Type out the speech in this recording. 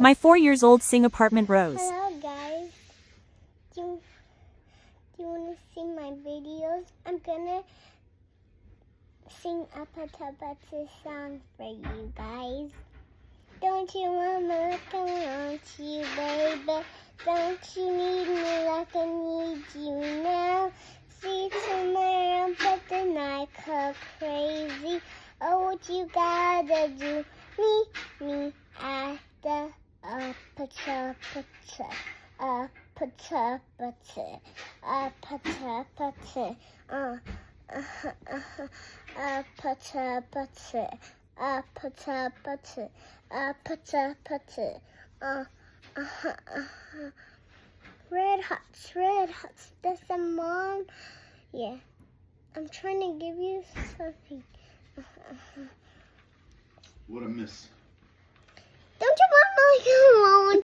My 4 years old sing apartment Rose. Hello guys. Do you want to see my videos? I'm gonna sing a Pata song for you guys. Don't you want me like I want you, baby? Don't you need me like I need you now? See tomorrow, but the night go crazy. Oh, what you gotta do? Me at the pata, pata, red hots, that's a mom. Yeah, I'm trying to give you something. What a miss. Don't you want